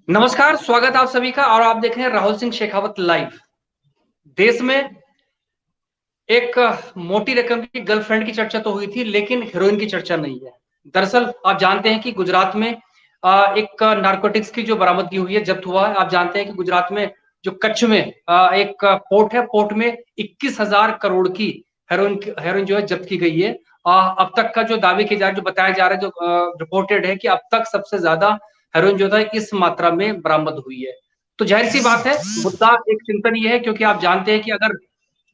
नमस्कार, स्वागत आप सभी का। और आप देख रहे हैं राहुल सिंह शेखावत लाइव। देश में एक मोटी रकम की गर्लफ्रेंड की चर्चा तो हुई थी, लेकिन हीरोइन की चर्चा नहीं है। दरअसल आप जानते हैं कि गुजरात में एक नारकोटिक्स की जो बरामदगी हुई है, जब्त हुआ है। आप जानते हैं कि गुजरात में जो कच्छ में एक पोर्ट है, पोर्ट में 21,000 करोड़ की हेरोइन जो है जब्त की गई है। अब तक का जो दावे किए जा रहे, जो बताया जा रहा है, जो रिपोर्टेड है कि अब तक सबसे ज्यादा हेरोइन जो था इस मात्रा में बरामद हुई है। तो जाहिर सी बात है, मुद्दा एक चिंतन ये है, क्योंकि आप जानते हैं कि अगर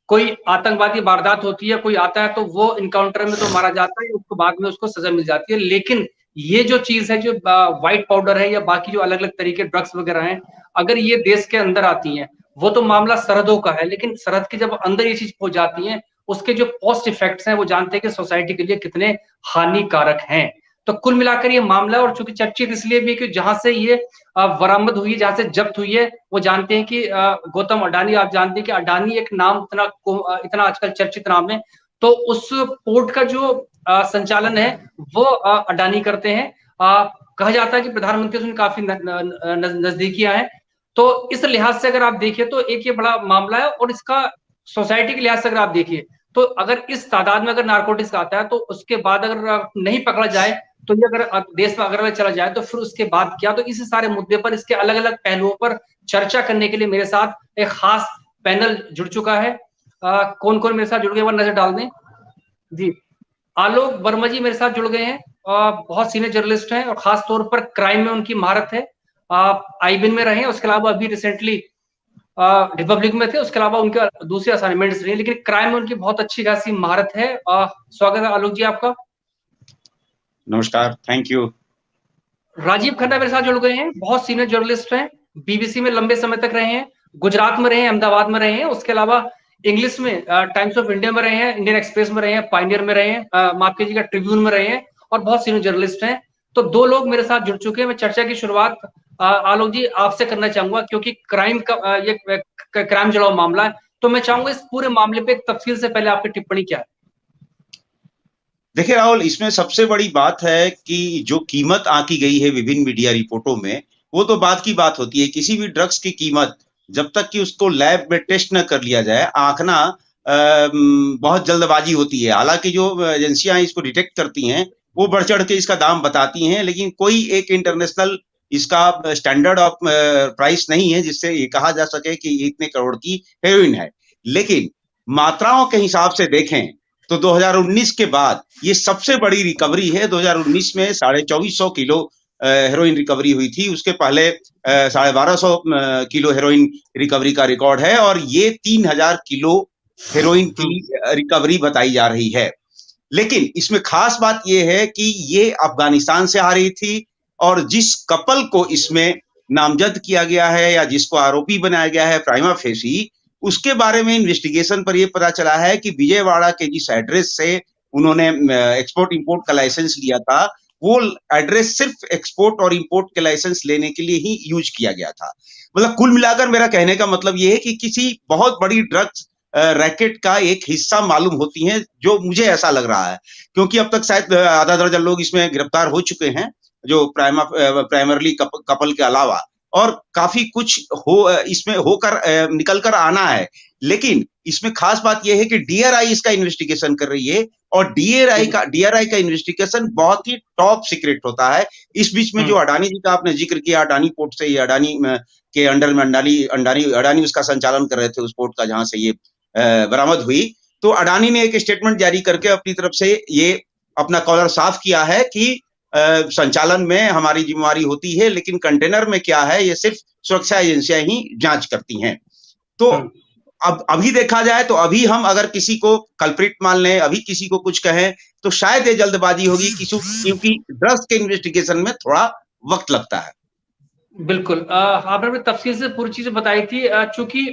कोई आतंकवादी वारदात होती है, कोई आता है तो वो इनकाउंटर में तो मारा जाता है, उसको बाद में उसको सजा मिल जाती है। लेकिन ये जो चीज है, जो व्हाइट पाउडर है या बाकी जो अलग अलग तरीके ड्रग्स वगैरह हैं, अगर ये देश के अंदर आती हैं, वो तो मामला सरहदों का है, लेकिन सरहद के जब अंदर ये चीज पहुंच जाती है, उसके जो पोस्ट इफेक्ट्स हैं वो जानते हैं कि सोसाइटी के लिए कितने हानिकारक हैं। तो कुल मिलाकर ये मामला, और चूंकि चर्चित इसलिए भी कि जहां से ये बरामद हुई है, जहां से जब्त हुई है, वो जानते हैं कि गौतम अडानी, आप जानते हैं कि अडानी एक नाम इतना आजकल चर्चित नाम है। तो उस पोर्ट का जो संचालन है वो अडानी करते हैं। कहा जाता है कि प्रधानमंत्री से काफी नजदीकियां हैं। तो इस लिहाज से अगर आप देखिए तो एक ये बड़ा मामला है, और इसका सोसाइटी के लिहाज से अगर आप देखिए तो अगर इस तादाद में अगर नारकोटिक्स आता है, तो उसके बाद अगर नहीं पकड़ा जाए, तो ये अगर देश में अगर चला जाए, तो फिर उसके बाद क्या। तो इस सारे मुद्दे पर, इसके अलग अलग पहलुओं पर चर्चा करने के लिए मेरे साथ एक खास पैनल जुड़ चुका है। कौन कौन मेरे साथ जुड़ गए, एक बार नजर डाल दें जी। आलोक वर्मा जी मेरे साथ जुड़ गए हैं। बहुत सीनियर जर्नलिस्ट हैं, और खास तौर पर क्राइम में उनकी महारत है। आईबिन में रहे हैं, उसके अलावा अभी रिसेंटली रिपब्लिक में थे, उसके अलावा उनके दूसरे असाइनमेंट्स रहे, लेकिन क्राइम में उनकी बहुत अच्छी खासी महारत है। स्वागत है आलोक जी आपका। नमस्कार, थैंक यू। राजीव खन्ना मेरे साथ जुड़ गए हैं, बहुत सीनियर जर्नलिस्ट हैं, बीबीसी में लंबे समय तक रहे हैं, गुजरात में रहे हैं, अहमदाबाद में रहे हैं, उसके अलावा इंग्लिश में टाइम्स ऑफ इंडिया में रहे हैं, इंडियन एक्सप्रेस में रहे हैं, पायनियर में रहे हैं, माफ कीजिएगा ट्रिब्यून में रहे हैं, और बहुत सीनियर जर्नलिस्ट हैं। तो दो लोग मेरे साथ जुड़ चुके हैं। मैं चर्चा की शुरुआत आलोक जी आपसे करना चाहूंगा, क्योंकि क्राइम का ये क्राइम जुड़ा हुआ मामला है। तो मैं चाहूंगा इस पूरे मामले पे एक तफसील से पहले आपकी टिप्पणी क्या है। देखिए राहुल, इसमें सबसे बड़ी बात है कि जो कीमत आंकी गई है विभिन्न मीडिया रिपोर्टों में, वो तो बात की बात होती है। किसी भी ड्रग्स की कीमत जब तक कि उसको लैब में टेस्ट न कर लिया जाए, आंकना बहुत जल्दबाजी होती है। हालांकि जो एजेंसियां इसको डिटेक्ट करती हैं, वो बढ़ चढ़ के इसका दाम बताती हैं, लेकिन कोई एक इंटरनेशनल इसका स्टैंडर्ड ऑफ प्राइस नहीं है जिससे ये कहा जा सके कि इतने करोड़ की हेरोइन है। लेकिन मात्राओं के हिसाब से देखें तो 2019 के बाद ये सबसे बड़ी रिकवरी है। 2019 में 2450 किलो हेरोइन रिकवरी हुई थी। उसके पहले 1250 किलो हेरोइन रिकवरी का रिकॉर्ड है, और ये 3000 किलो हेरोइन की रिकवरी बताई जा रही है। लेकिन इसमें खास बात यह है कि ये अफगानिस्तान से आ रही थी, और जिस कपल को इसमें नामजद किया गया है या जिसको आरोपी बनाया गया है प्राइमा फेसी, उसके बारे में इन्वेस्टिगेशन पर यह पता चला है कि विजयवाड़ा के जिस एड्रेस से उन्होंने एक्सपोर्ट इंपोर्ट का लाइसेंस लिया था, वो एड्रेस सिर्फ एक्सपोर्ट और इंपोर्ट के लाइसेंस लेने के लिए ही यूज किया गया था। मतलब कुल मिलाकर मेरा कहने का मतलब यह है कि किसी बहुत बड़ी ड्रग्स रैकेट का एक हिस्सा मालूम होती हैं, जो मुझे ऐसा लग रहा है, क्योंकि अब तक शायद आधा दर्जन लोग इसमें गिरफ्तार हो चुके हैं, जो प्राइमरली कपल के अलावा, और काफी कुछ इसमें होकर निकल कर आना है। लेकिन इसमें खास बात यह है कि डीआरआई इसका इन्वेस्टिगेशन कर रही है, और डीआरआई का इन्वेस्टिगेशन बहुत ही टॉप सीक्रेट होता है। इस बीच में जो अडानी जी का आपने जिक्र किया, अडानी पोर्ट से, ये अडानी के अंडर में अडानी उसका संचालन कर रहे थे, उस पोर्ट का जहां से ये बरामद हुई। तो अडानी ने एक स्टेटमेंट जारी करके अपनी तरफ से ये अपना कॉलर साफ किया है कि संचालन में हमारी जिम्मेवारी होती है, लेकिन कंटेनर में क्या है ये सिर्फ सुरक्षा एजेंसियां ही जांच करती हैं। तो अब अभी देखा जाए तो अभी हम अगर किसी को कल्प्रिट मान लें, अभी किसी को कुछ कहें, तो शायद ये जल्दबाजी होगी, क्योंकि ड्रग्स के इन्वेस्टिगेशन में थोड़ा वक्त लगता है। बिल्कुल, आपने अपनी तफसील से पूरी चीजें बताई थी। चूंकि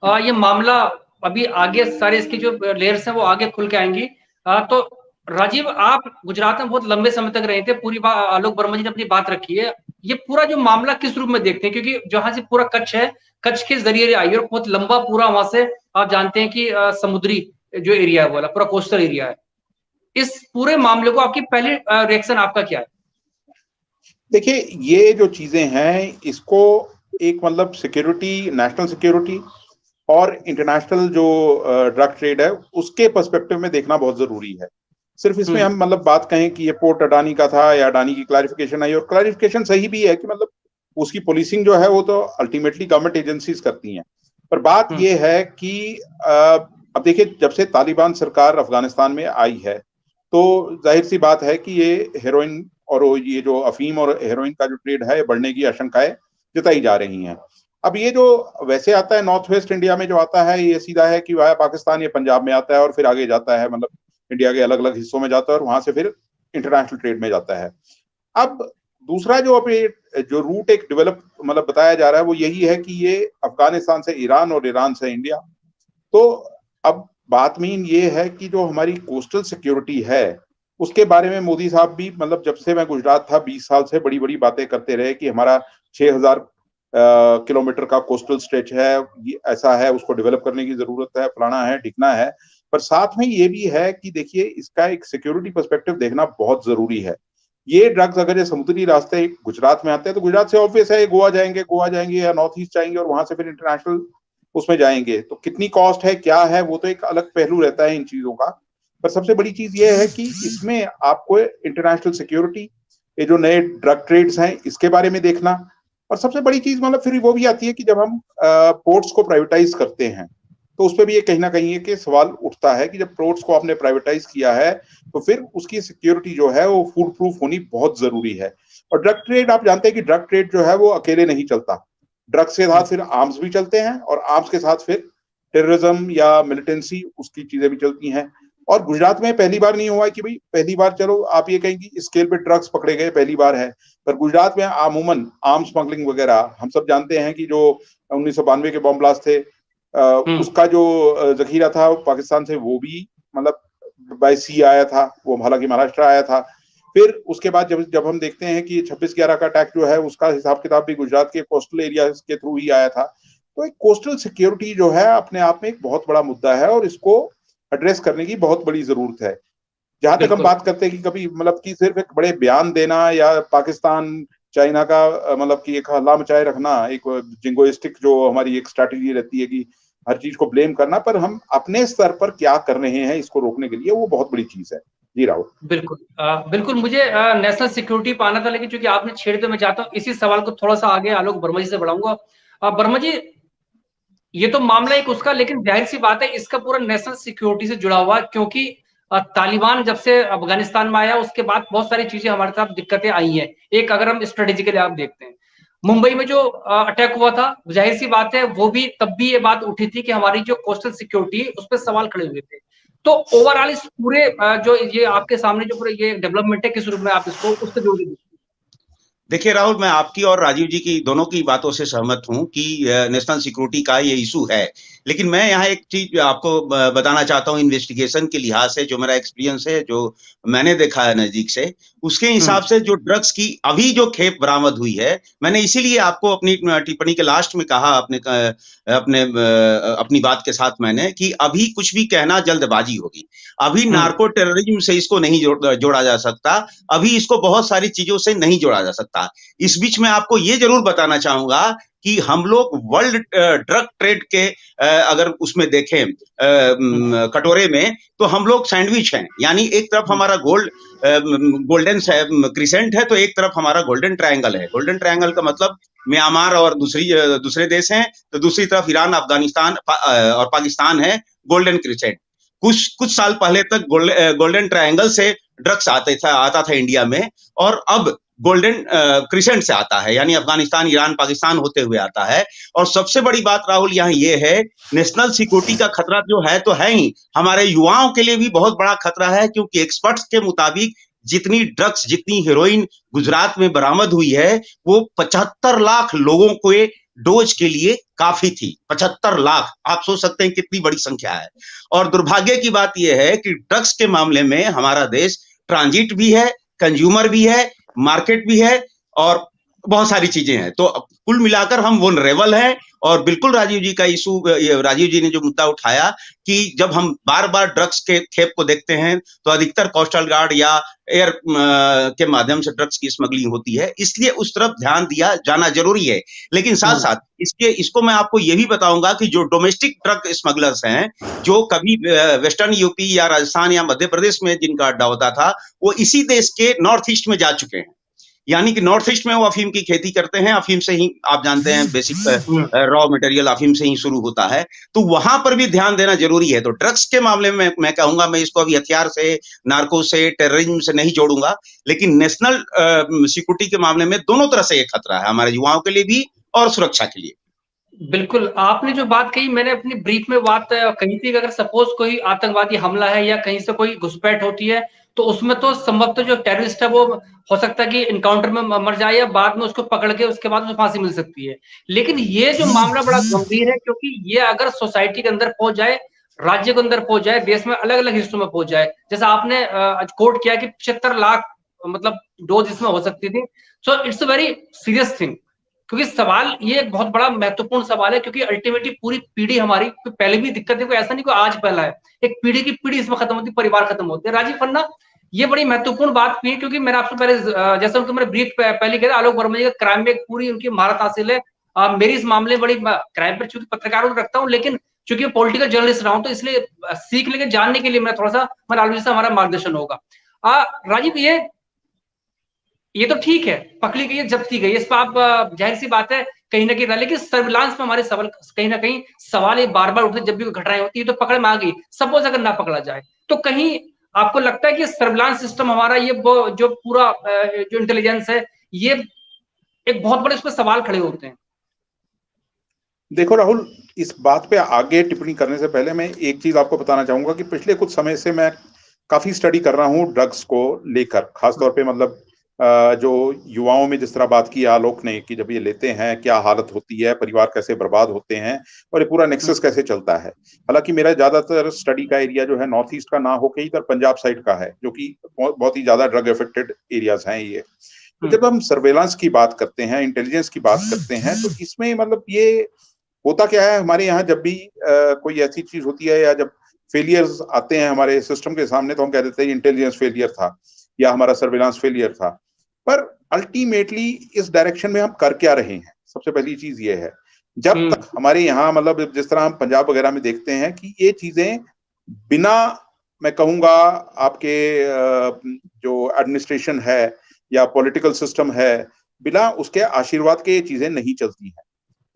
ये मामला अभी आगे सारे इसकी जो लेयर्स हैं वो आगे खुल के आएंगी। तो राजीव, आप गुजरात में बहुत लंबे समय तक रहे थे, पूरी बात आलोक वर्मा जी ने अपनी बात रखी है। ये पूरा जो मामला किस रूप में देखते हैं, क्योंकि जहां से पूरा कच्छ है, कच्छ के जरिए आई, और बहुत लंबा पूरा वहां से आप जानते हैं कि समुद्री जो एरिया है वो पूरा कोस्टल एरिया है। इस पूरे मामले को आपकी पहले रिएक्शन आपका क्या है। देखिए, ये जो चीजें हैं, इसको एक मतलब सिक्योरिटी, नेशनल सिक्योरिटी और इंटरनेशनल जो ड्रग ट्रेड है उसके पर्सपेक्टिव में देखना बहुत जरूरी है। सिर्फ इसमें हम मतलब बात कहें कि ये पोर्ट अडानी का था या अडानी की क्लैरिफिकेशन आई, और क्लैरिफिकेशन सही भी है कि मतलब उसकी पुलिसिंग जो है वो तो अल्टीमेटली गवर्नमेंट एजेंसीज करती हैं। पर बात ये है कि अब देखिए, जब से तालिबान सरकार अफगानिस्तान में आई है तो जाहिर सी बात है कि ये हेरोइन और ये जो अफीम और हेरोइन का जो ट्रेड है बढ़ने की आशंकाएं जताई जा रही हैं। अब ये जो वैसे आता है नॉर्थ वेस्ट इंडिया में जो आता है, ये सीधा है कि वाया पाकिस्तान ये पंजाब में आता है और फिर आगे जाता है, मतलब इंडिया के अलग अलग हिस्सों में जाता है और वहां से फिर इंटरनेशनल ट्रेड में जाता है। अब दूसरा जो अभी जो रूट एक डेवलप मतलब बताया जा रहा है वो यही है कि ये अफगानिस्तान से ईरान और ईरान से इंडिया। तो अब बात मीन ये है कि जो हमारी कोस्टल सिक्योरिटी है उसके बारे में मोदी साहब भी मतलब जब से मैं गुजरात था 20 साल से बड़ी बड़ी बातें करते रहे कि हमारा 6000 किलोमीटर का कोस्टल स्ट्रेच है, ऐसा है, उसको डेवलप करने की जरूरत है, फलाना है, ढिकना है। पर साथ में ये भी है कि देखिए, इसका एक सिक्योरिटी पर्सपेक्टिव देखना बहुत जरूरी है। ये ड्रग्स अगर ये समुद्री रास्ते गुजरात में आते हैं तो गुजरात से ऑब्वियस है गोवा जाएंगे या नॉर्थ ईस्ट जाएंगे और वहां से फिर इंटरनेशनल उसमें जाएंगे। तो कितनी कॉस्ट है, क्या है, वो तो एक अलग पहलू रहता है इन चीजों का। पर सबसे बड़ी चीज ये है कि इसमें आपको इंटरनेशनल सिक्योरिटी, ये जो नए ड्रग ट्रेड्स हैं इसके बारे में देखना, और सबसे बड़ी चीज मतलब फिर वो भी आती है कि जब हम पोर्ट्स को प्राइवेटाइज करते हैं तो उस पर भी ये कहीं ना कहीं एक सवाल उठता है कि जब पोर्ट्स को आपने प्राइवेटाइज किया है तो फिर उसकी सिक्योरिटी जो है वो फूड प्रूफ होनी बहुत जरूरी है। और ड्रग ट्रेड, आप जानते हैं कि ड्रग ट्रेड जो है वो अकेले नहीं चलता, ड्रग्स के साथ फिर आर्म्स भी चलते हैं और आर्म्स के साथ फिर टेररिज्म या मिलिटेंसी उसकी चीजें भी चलती हैं। और गुजरात में पहली बार नहीं हुआ है कि भाई पहली बार, चलो आप ये कहें कि स्केल पे ड्रग्स पकड़े गए पहली बार है, पर गुजरात में अमूमन आर्म स्मगलिंग वगैरह हम सब जानते हैं कि जो 1992 के बॉम्ब ब्लास्ट थे उसका जो जखीरा था पाकिस्तान से वो भी मतलब बाय सी आया था, वो हालांकि महाराष्ट्र आया था। फिर उसके बाद जब हम देखते हैं कि 26/11 का अटैक जो है उसका हिसाब किताब भी गुजरात के कोस्टल एरिया के थ्रू ही आया था। तो एक कोस्टल सिक्योरिटी जो है अपने आप में एक बहुत बड़ा मुद्दा है और इसको एड्रेस करने की बहुत बड़ी जरूरत है। जहां तक हम बात करते हैं कि कभी मतलब कि सिर्फ एक बड़े बयान देना या पाकिस्तान चाइना का मतलब कि एक हल्ला मचाए रखना, एक जिंगोइस्टिक जो हमारी एक स्ट्रैटेजी रहती है कि हर चीज को ब्लेम करना, पर हम अपने स्तर पर क्या कर रहे हैं इसको रोकने के लिए, वो बहुत बड़ी चीज है। जी राहुल। बिल्कुल बिल्कुल, मुझे नेशनल सिक्योरिटी पाना था, लेकिन चूंकि आपने छेड़ तो मैं चाहता हूँ इसी सवाल को थोड़ा सा आगे आलोक वर्मा जी से बढ़ाऊंगा। वर्मा जी, ये तो मामला एक उसका, लेकिन जाहिर सी बात है इसका पूरा नेशनल सिक्योरिटी से जुड़ा हुआ है, क्योंकि तालिबान जब से अफगानिस्तान में आया उसके बाद बहुत सारी चीजें हमारे साथ दिक्कतें आई हैं। एक अगर हम स्ट्रेटेजिकली आप देखते हैं, मुंबई में जो अटैक हुआ था, जाहिर सी बात है वो भी तब भी ये बात उठी थी कि हमारी जो कोस्टल सिक्योरिटी है उस पर सवाल खड़े हुए थे। तो ओवरऑल इस पूरे जो ये आपके सामने जो पूरे ये डेवलपमेंट है, किस रूप में आप इसको उससे जोड़ के? देखिए राहुल, मैं आपकी और राजीव जी की दोनों की बातों से सहमत हूं कि नेशनल सिक्योरिटी का ये इशू है। लेकिन मैं यहाँ एक चीज आपको बताना चाहता हूँ इन्वेस्टिगेशन के लिहाज से, जो मेरा एक्सपीरियंस है, जो मैंने देखा है नजदीक से, उसके हिसाब से जो ड्रग्स की अभी जो खेप बरामद हुई है, मैंने इसीलिए आपको अपनी टिप्पणी के लास्ट में कहा अपनी बात के साथ मैंने कि अभी कुछ भी कहना जल्दबाजी होगी। अभी नार्को टेररिज्म से इसको नहीं जोड़ा जा सकता, अभी इसको बहुत सारी चीजों से नहीं जोड़ा जा सकता। इस बीच में आपको ये जरूर बताना चाहूंगा कि हम लोग वर्ल्ड ड्रग ट्रेड के अगर उसमें देखें कटोरे में, तो हम लोग सैंडविच हैं। यानी एक तरफ हमारा गोल्डन क्रिसेंट है, तो एक तरफ हमारा गोल्डन ट्रायंगल है। गोल्डन ट्रायंगल का मतलब म्यांमार और दूसरे देश हैं, तो दूसरी तरफ ईरान, अफगानिस्तान और पाकिस्तान है गोल्डन क्रिसेंट। कुछ साल पहले तक गोल्डन ट्रायंगल से ड्रग्स आता था इंडिया में, और अब गोल्डन क्रिसेंट से आता है, यानी अफगानिस्तान, ईरान, पाकिस्तान होते हुए आता है। और सबसे बड़ी बात राहुल यहाँ ये है, नेशनल सिक्योरिटी का खतरा जो है तो है ही, हमारे युवाओं के लिए भी बहुत बड़ा खतरा है, क्योंकि एक्सपर्ट्स के मुताबिक जितनी ड्रग्स, जितनी हेरोइन गुजरात में बरामद हुई है, वो 75 लाख लोगों को डोज के लिए काफी थी। 75 लाख, आप सोच सकते हैं कितनी बड़ी संख्या है। और दुर्भाग्य की बात यह है कि ड्रग्स के मामले में हमारा देश ट्रांजिट भी है, कंज्यूमर भी है, मार्केट भी है, और बहुत सारी चीजें हैं। तो कुल मिलाकर हम वनरेबल हैं, और बिल्कुल राजीव जी का इशू, राजीव जी ने जो मुद्दा उठाया कि जब हम बार बार ड्रग्स के खेप को देखते हैं तो अधिकतर कोस्टल गार्ड या एयर के माध्यम से ड्रग्स की स्मगलिंग होती है, इसलिए उस तरफ ध्यान दिया जाना जरूरी है। लेकिन साथ साथ इसको मैं आपको ये भी बताऊंगा कि जो डोमेस्टिक ड्रग स्मगलर्स हैं, जो कभी वेस्टर्न यूपी या राजस्थान या मध्य प्रदेश में जिनका अड्डा होता था, वो इसी देश के नॉर्थ ईस्ट में जा चुके हैं। यानी कि नॉर्थ ईस्ट में वो अफीम की खेती करते हैं, अफीम से ही आप जानते हैं बेसिक रॉ मटेरियल अफीम से ही शुरू होता है, तो वहां पर भी ध्यान देना जरूरी है। तो ड्रग्स के मामले में मैं कहूंगा, मैं इसको अभी हथियार से, नार्को से, टेररिज्म से नहीं जोड़ूंगा, लेकिन नेशनल सिक्योरिटी के मामले में दोनों तरह से एक खतरा है, हमारे युवाओं के लिए भी और सुरक्षा के लिए। बिल्कुल, आपने जो बात कही, मैंने अपनी ब्रीफ में बात कही थी कि अगर सपोज कोई आतंकवादी हमला है या कहीं से कोई घुसपैठ होती है, तो उसमें तो संभवतः जो टेररिस्ट है वो हो सकता है कि इनकाउंटर में मर जाए या बाद में उसको पकड़ के उसके बाद उसको फांसी मिल सकती है। लेकिन ये जो मामला बड़ा गंभीर है, क्योंकि ये अगर सोसाइटी के अंदर पहुंच जाए, राज्य के अंदर पहुंच जाए, देश में अलग अलग हिस्सों में पहुंच जाए, जैसा आपने कोट किया कि 75 लाख मतलब डोज इसमें हो सकती थी। So it's a very serious thing, क्योंकि सवाल ये एक बहुत बड़ा महत्वपूर्ण सवाल है, क्योंकि अल्टीमेटली पूरी पीढ़ी हमारी, पहले भी दिक्कत है, कोई ऐसा नहीं कोई आज पहला है, एक पीढ़ी की पीढ़ी इसमें खत्म होती है, परिवार खत्म होते हैं। राजीव खन्ना, ये बड़ी महत्वपूर्ण बात भी है, क्योंकि मैंने आपसे पहले जैसे उनको मैंने ब्रीफ पहले कहा, आलोक वर्मा जी का क्राइम में एक पूरी उनकी महारत हासिल है। मेरी इस मामले में बड़ी क्राइम पर चूंकि पत्रकारों रखता हूँ, लेकिन चूंकि पॉलिटिकल जर्नलिस्ट रहा हूं, तो इसलिए सीखने के जानने के लिए मैं थोड़ा सा लालू जी से हमारा मार्गदर्शन होगा। राजीव, ये तो ठीक है, पकड़ी गई है, जब्ती गई है, इस पर आप जाहिर सी बात है कहीं ना कहीं, लेकिन सर्विलांस में हमारे सवाल कहीं ना कहीं सवाल ये बार बार उठते, जब भी घटनाएं होती है तो पकड़ में आ गई, सपोज अगर ना पकड़ा जाए, तो कहीं आपको लगता है कि सर्विलांस सिस्टम हमारा ये जो पूरा जो इंटेलिजेंस है, ये एक बहुत बड़े उस पर सवाल खड़े होते हैं। देखो राहुल, इस बात पे आगे टिप्पणी करने से पहले मैं एक चीज आपको बताना चाहूंगा कि पिछले कुछ समय से मैं काफी स्टडी कर रहा हूँ ड्रग्स को लेकर, खासतौर पे मतलब जो युवाओं में जिस तरह बात की आलोक ने कि जब ये लेते हैं क्या हालत होती है, परिवार कैसे बर्बाद होते हैं और ये पूरा नेक्सस कैसे चलता है। हालांकि मेरा ज्यादातर स्टडी का एरिया जो है नॉर्थ ईस्ट का ना होकर इधर पंजाब साइड का है, जो कि बहुत ही ज्यादा ड्रग अफेक्टेड एरियाज हैं ये। तो जब हम सर्वेलांस की बात करते हैं, इंटेलिजेंस की बात करते हैं, तो इसमें मतलब ये होता क्या है, हमारे यहाँ जब भी कोई ऐसी चीज होती है या जब फेलियर्स आते हैं हमारे सिस्टम के सामने, तो हम कह देते हैं इंटेलिजेंस फेलियर था या हमारा सर्वेलांस फेलियर था। पर अल्टीमेटली इस डायरेक्शन में हम कर क्या रहे हैं, सबसे पहली चीज ये है। जब तक हमारे यहाँ मतलब जिस तरह हम पंजाब वगैरह में देखते हैं कि ये चीजें बिना, मैं कहूंगा आपके जो एडमिनिस्ट्रेशन है या पॉलिटिकल सिस्टम है, बिना उसके आशीर्वाद के ये चीजें नहीं चलती हैं।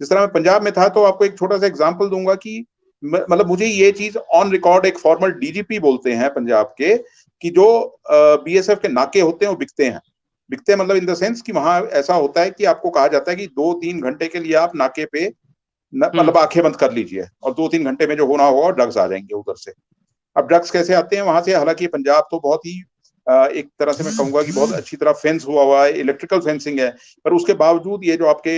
जिस तरह मैं पंजाब में था, तो आपको एक छोटा सा एग्जांपल दूंगा कि मतलब मुझे ये चीज ऑन रिकॉर्ड, एक फॉर्मल डीजीपी बोलते हैं पंजाब के कि जो बीएसएफ के नाके होते हैं वो बिकते हैं मतलब इन द सेंस कि वहां ऐसा होता है कि आपको कहा जाता है कि 2-3 घंटे के लिए आप नाके पे मतलब आंखें बंद कर लीजिए और 2-3 घंटे में जो होना होगा ड्रग्स आ जाएंगे उधर से। अब ड्रग्स कैसे आते हैं वहां से, हालांकि पंजाब तो बहुत ही एक तरह से मैं कहूंगा कि बहुत अच्छी तरह फेंस हुआ है, इलेक्ट्रिकल फेंसिंग है, पर उसके बावजूद ये जो आपके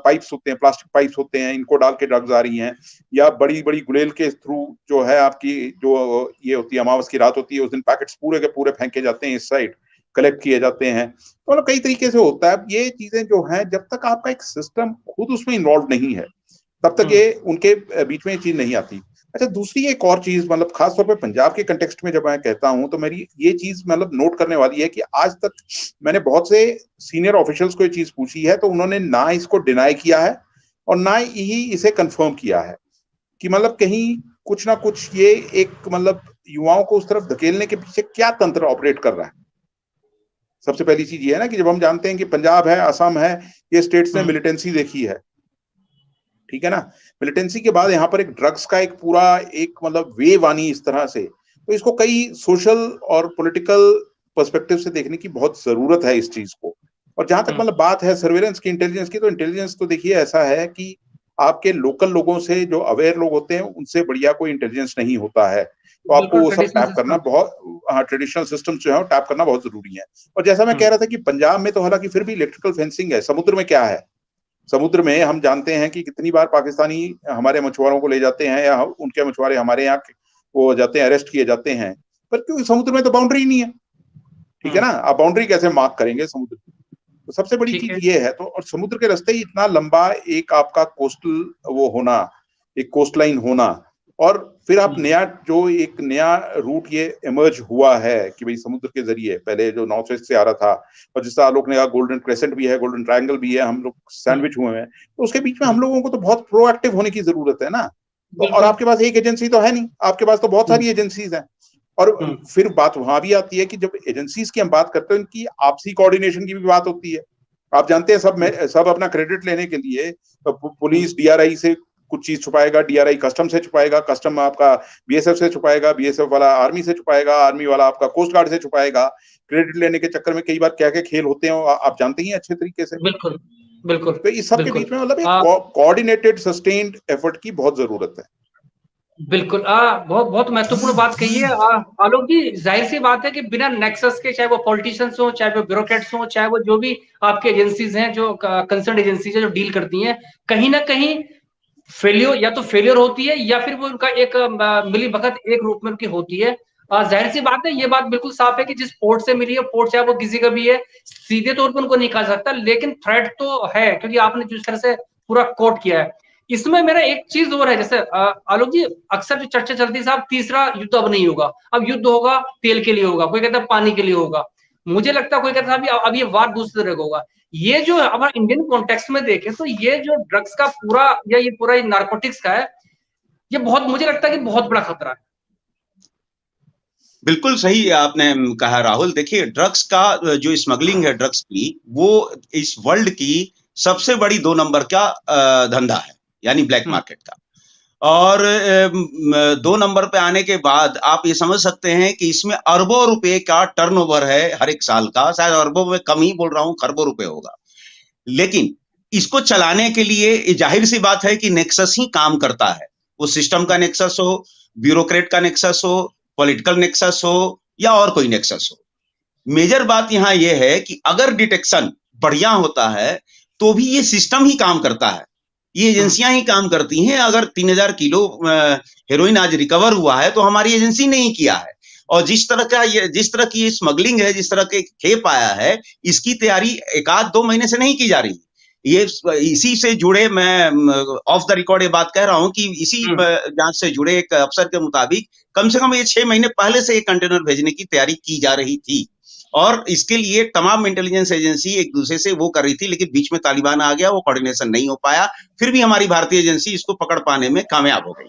पाइप्स होते हैं, प्लास्टिक पाइप्स होते हैं, इनको डाल के ड्रग्स आ रही हैं, या बड़ी बड़ी गुलेल के थ्रू जो है आपकी जो ये होती है अमावस की रात होती है, उस दिन पैकेट्स पूरे के पूरे फेंके जाते हैं, इस साइड कलेक्ट किए जाते हैं। तो मतलब कई तरीके से होता है। ये चीजें जो हैं, जब तक आपका एक सिस्टम खुद उसमें इन्वॉल्व नहीं है, तब तक ये उनके बीच में ये चीज नहीं आती। अच्छा, दूसरी एक और चीज, मतलब खासतौर पे पंजाब के कंटेक्स्ट में जब मैं कहता हूं, तो मेरी ये चीज मतलब नोट करने वाली है कि आज तक मैंने बहुत से सीनियर ऑफिशियल्स को ये चीज पूछी है, तो उन्होंने ना इसको डिनाई किया है और ना ही इसे कंफर्म किया है कि मतलब कहीं कुछ ना कुछ ये एक मतलब युवाओं को उस तरफ धकेलने के पीछे क्या तंत्र ऑपरेट कर रहा है। सबसे पहली चीज ये है ना कि जब हम जानते हैं कि पंजाब है, असम है, ये स्टेट्स ने मिलिटेंसी देखी है, ठीक है ना। मिलिटेंसी के बाद यहाँ पर एक ड्रग्स का एक पूरा एक मतलब वेव आनी इस तरह से, तो इसको कई सोशल और पॉलिटिकल पर्सपेक्टिव से देखने की बहुत जरूरत है इस चीज को। और जहां तक मतलब बात है सर्वेलेंस की, इंटेलिजेंस की, तो इंटेलिजेंस तो देखिए ऐसा है कि आपके लोकल लोगों से, जो अवेयर लोग होते हैं, उनसे बढ़िया कोई इंटेलिजेंस नहीं होता है। तो आपको वो सब टैप करना बहुत, हाँ, ट्रेडिशनल सिस्टम जो है टैप करना बहुत जरूरी है। और जैसा मैं कह रहा था कि पंजाब में तो हालांकि फिर भी इलेक्ट्रिकल फेंसिंग है। समुद्र में क्या है, समुद्र में हम जानते हैं कि कितनी बार पाकिस्तानी हमारे मछुआरों को ले जाते हैं या उनके मछुआरे हमारे यहाँ वो जाते हैं, अरेस्ट किए जाते हैं, पर क्योंकि समुद्र में तो बाउंड्री नहीं है, ठीक है ना। आप बाउंड्री कैसे मार्क करेंगे समुद्र की? तो सबसे बड़ी ठीक चीज है। ये है। तो और समुद्र के रास्ते ही इतना लंबा एक आपका कोस्टल वो होना, एक कोस्ट लाइन होना, और फिर आप नया जो एक नया रूट ये इमर्ज हुआ है कि भाई समुद्र के जरिए, पहले जो नॉर्थ वेस्ट से आ रहा था, और जिससे आलोक ने कहा गोल्डन क्रेसेंट भी है, गोल्डन ट्रायंगल भी है, हम लोग सैंडविच हुए हैं, तो उसके बीच में हम लोगों को तो बहुत प्रोएक्टिव होने की जरूरत है ना। तो और बिल्कुल। आपके पास एक एजेंसी तो है नहीं, आपके पास तो बहुत सारी एजेंसीज हैं। और फिर बात वहां भी आती है कि जब एजेंसीज की हम बात करते हैं, उनकी आपसी कोऑर्डिनेशन की भी बात होती है। आप जानते हैं सब अपना क्रेडिट लेने के लिए पुलिस डीआरआई से कुछ चीज छुपाएगा, डीआरआई कस्टम से छुपाएगा, कस्टम आपका बीएसएफ से छुपाएगा, बीएसएफ वाला आर्मी से छुपाएगा, आर्मी वाला आपका कोस्ट गार्ड से छुपाएगा। क्रेडिट लेने के चक्कर में कई बार क्या क्या खेल होते हैं आप जानते ही अच्छे तरीके से। बिल्कुल बिल्कुल। तो इस सब के बिल्कुल बीच में मतलब एक कोऑर्डिनेटेड सस्टेन्ड एफर्ट की बहुत जरूरत है। बिल्कुल। बहुत बहुत महत्वपूर्ण बात कही है आलोक जी। जाहिर सी बात है कि बिना नेक्सस के, चाहे वो पॉलिटिशियंस हो, चाहे वो ब्यूरोक्रेट्स हो, चाहे वो जो भी आपके एजेंसीज हैं, जो कंसर्न एजेंसीज है जो डील करती हैं, कहीं ना कहीं फेलियर, या तो फेलियर होती है या फिर वो उनका एक मिली भगत एक रूप में उनकी होती है। जाहिर सी बात है, ये बात बिल्कुल साफ है कि जिस पोर्ट से मिली है, पोर्ट चाहे वो किसी का भी है, सीधे तौर पर उनको नहीं कहा सकता, लेकिन थ्रेट तो है, क्योंकि आपने जिस तरह से पूरा कोट किया है। इसमें मेरा एक चीज और है, जैसे आलोक जी, अक्सर जो चर्चा चलती है साहब, तीसरा युद्ध अब नहीं होगा, अब युद्ध होगा तेल के लिए होगा, कोई कहता है पानी के लिए होगा, मुझे लगता है कोई कहता है अब ये वार दूसरी तरह का होगा। ये जो हमारे इंडियन कॉन्टेक्स्ट में देखें तो ये जो ड्रग्स का पूरा, या ये पूरा नारकोटिक्स का है, ये बहुत, मुझे लगता है कि बहुत बड़ा खतरा है। बिल्कुल सही आपने कहा राहुल। देखिए, ड्रग्स का जो स्मगलिंग है ड्रग्स की, वो इस वर्ल्ड की सबसे बड़ी 2 नंबर का धंधा है, यानी ब्लैक मार्केट का। और 2 नंबर पे आने के बाद आप ये समझ सकते हैं कि इसमें अरबों रुपए का टर्नओवर है हर एक साल का, शायद अरबों में कम ही बोल रहा हूं, खरबों रुपए होगा। लेकिन इसको चलाने के लिए जाहिर सी बात है कि नेक्सस ही काम करता है, वो सिस्टम का नेक्सस हो, ब्यूरोक्रेट का नेक्सस हो, पॉलिटिकल नेक्सस हो, या और कोई नेक्सस हो। मेजर बात यहां यह है कि अगर डिटेक्शन बढ़िया होता है तो भी ये सिस्टम ही काम करता है, ये एजेंसियां ही काम करती हैं। अगर 3000 किलो हेरोइन आज रिकवर हुआ है तो हमारी एजेंसी ने ही किया है। और जिस तरह की ये स्मगलिंग है, जिस तरह के खेप आया है, इसकी तैयारी 1-2 महीने से नहीं की जा रही। ये इसी से जुड़े, मैं ऑफ द रिकॉर्ड ये बात कह रहा हूं कि इसी जांच से जुड़े एक अफसर के मुताबिक कम से कम ये 6 महीने पहले से एक कंटेनर भेजने की तैयारी की जा रही थी, और इसके लिए तमाम इंटेलिजेंस एजेंसी एक दूसरे से वो कर रही थी, लेकिन बीच में तालिबान आ गया, वो कोऑर्डिनेशन नहीं हो पाया, फिर भी हमारी भारतीय एजेंसी इसको पकड़ पाने में कामयाब हो गई।